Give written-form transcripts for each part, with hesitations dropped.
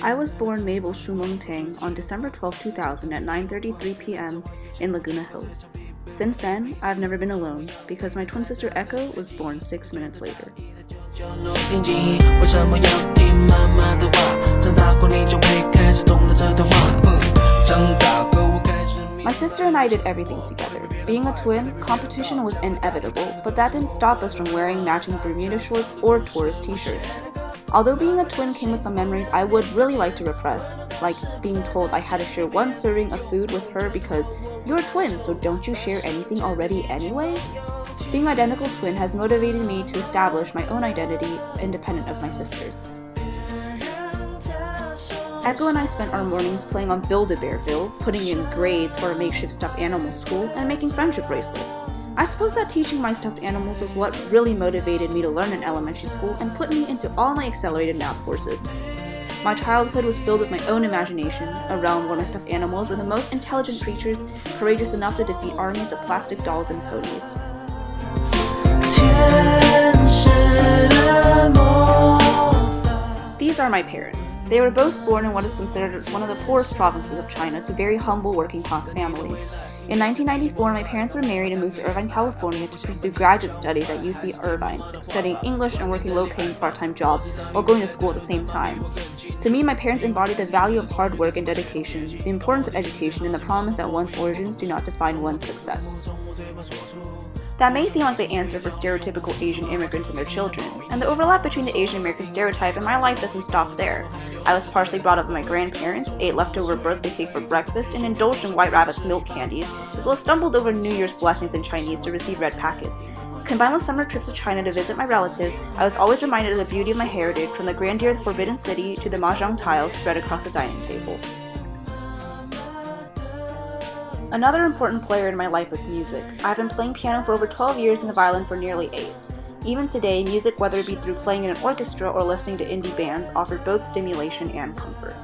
I was born Mabel Tang on December 12, 2000 at 9:33 p.m. in Laguna Hills. Since then, I've never been alone because my twin sister Echo was born 6 minutes later. My sister and I did everything together. Being a twin, competition was inevitable, but that didn't stop us from wearing matching Bermuda shorts or tourist t-shirts. Although being a twin came with some memories I would really like to repress, like being told I had to share one serving of food with her because you're a twin, so don't you share anything already anyway? Being identical twin has motivated me to establish my own identity independent of my sister's. Echo and I spent our mornings playing on Build-A-Bearville, putting in grades for a makeshift stuffed animal school, and making friendship bracelets. I suppose that teaching my stuffed animals was what really motivated me to learn in elementary school and put me into all my accelerated math courses. My childhood was filled with my own imagination, a realm where my stuffed animals were the most intelligent creatures, courageous enough to defeat armies of plastic dolls and ponies. These are my parents. They were both born in what is considered one of the poorest provinces of China to very humble working-class families. In 1994, my parents were married and moved to Irvine, California to pursue graduate studies at UC Irvine, studying English and working low-paying part-time jobs while going to school at the same time. To me, my parents embodied the value of hard work and dedication, the importance of education, and the promise that one's origins do not define one's success. That may seem like the answer for stereotypical Asian immigrants and their children, and the overlap between the Asian American stereotype and my life doesn't stop there. I was partially brought up by my grandparents, ate leftover birthday cake for breakfast, and indulged in White Rabbit's milk candies, as well as stumbled over New Year's blessings in Chinese to receive red packets. Combined with summer trips to China to visit my relatives, I was always reminded of the beauty of my heritage, from the grandeur of the Forbidden City to the mahjong tiles spread across the dining table. Another important player in my life was music. I've been playing piano for over 12 years and the violin for nearly 8. Even today, music, whether it be through playing in an orchestra or listening to indie bands, offered both stimulation and comfort.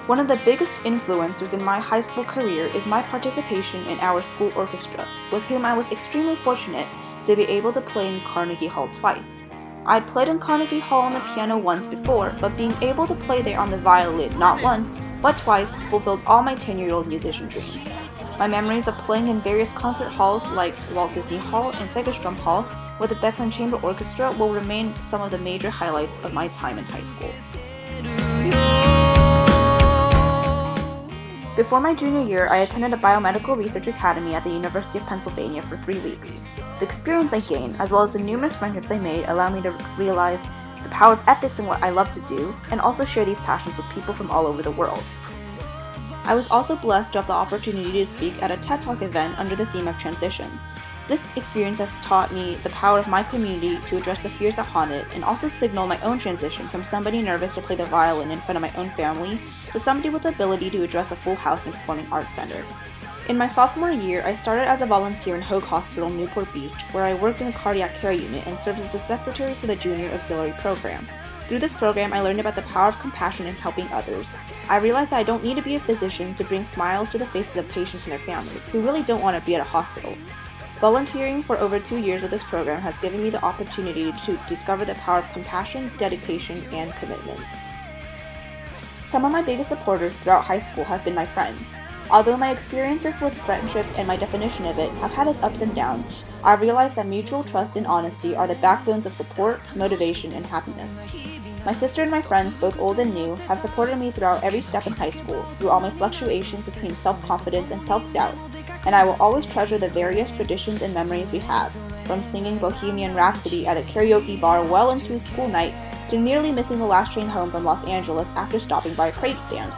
One of the biggest influencers in my high school career is my participation in our school orchestra, with whom I was extremely fortunate to be able to play in Carnegie Hall twice. I'd played in Carnegie Hall on the piano once before, but being able to play there on the violin not once, but twice fulfilled all my 10-year-old musician dreams. My memories of playing in various concert halls like Walt Disney Hall and Segerstrom Hall with the Bethlehem Chamber Orchestra will remain some of the major highlights of my time in high school. Before my junior year, I attended a biomedical research academy at the University of Pennsylvania for 3 weeks. The experience I gained, as well as the numerous friendships I made, allowed me to realize the power of ethics in what I love to do, and also share these passions with people from all over the world. I was also blessed to have the opportunity to speak at a TED Talk event under the theme of transitions. This experience has taught me the power of my community to address the fears that haunt it, and also signal my own transition from somebody nervous to play the violin in front of my own family to somebody with the ability to address a full house in Performing Arts Center. In my sophomore year, I started as a volunteer in Hoag Hospital in Newport Beach, where I worked in the cardiac care unit and served as the secretary for the Junior Auxiliary Program. Through this program, I learned about the power of compassion in helping others. I realized that I don't need to be a physician to bring smiles to the faces of patients and their families, who really don't want to be at a hospital. Volunteering for over 2 years with this program has given me the opportunity to discover the power of compassion, dedication, and commitment. Some of my biggest supporters throughout high school have been my friends. Although my experiences with friendship and my definition of it have had its ups and downs, I realized that mutual trust and honesty are the backbones of support, motivation, and happiness. My sister and my friends, both old and new, have supported me throughout every step in high school, through all my fluctuations between self-confidence and self-doubt, and I will always treasure the various traditions and memories we have, from singing Bohemian Rhapsody at a karaoke bar well into a school night, to nearly missing the last train home from Los Angeles after stopping by a crepe stand.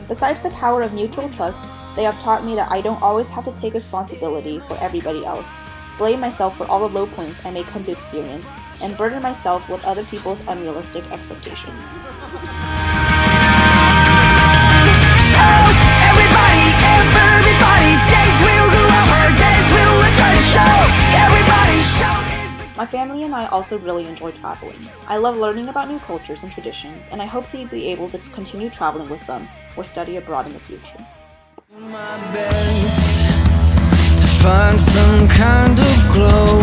Besides the power of mutual trust, they have taught me that I don't always have to take responsibility for everybody else, blame myself for all the low points I may come to experience, and burden myself with other people's unrealistic expectations. My family and I also really enjoy traveling. I love learning about new cultures and traditions, and I hope to be able to continue traveling with them or study abroad in the future. My best to find some kind of glow.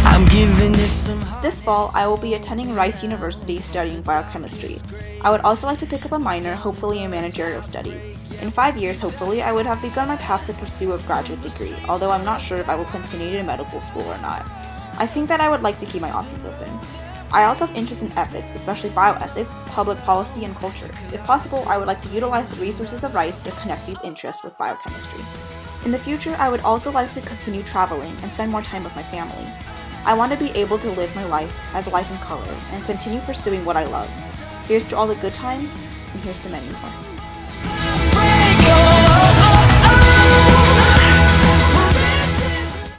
I'm giving it some heart. This fall, I will be attending Rice University studying biochemistry. I would also like to pick up a minor, hopefully in managerial studies. In 5 years, hopefully, I would have begun my path to pursue a graduate degree, although I'm not sure if I will continue to medical school or not. I think that I would like to keep my options open. I also have interest in ethics, especially bioethics, public policy, and culture. If possible, I would like to utilize the resources of Rice to connect these interests with biochemistry. In the future, I would also like to continue traveling and spend more time with my family. I want to be able to live my life as life in color and continue pursuing what I love. Here's to all the good times, and here's to many more.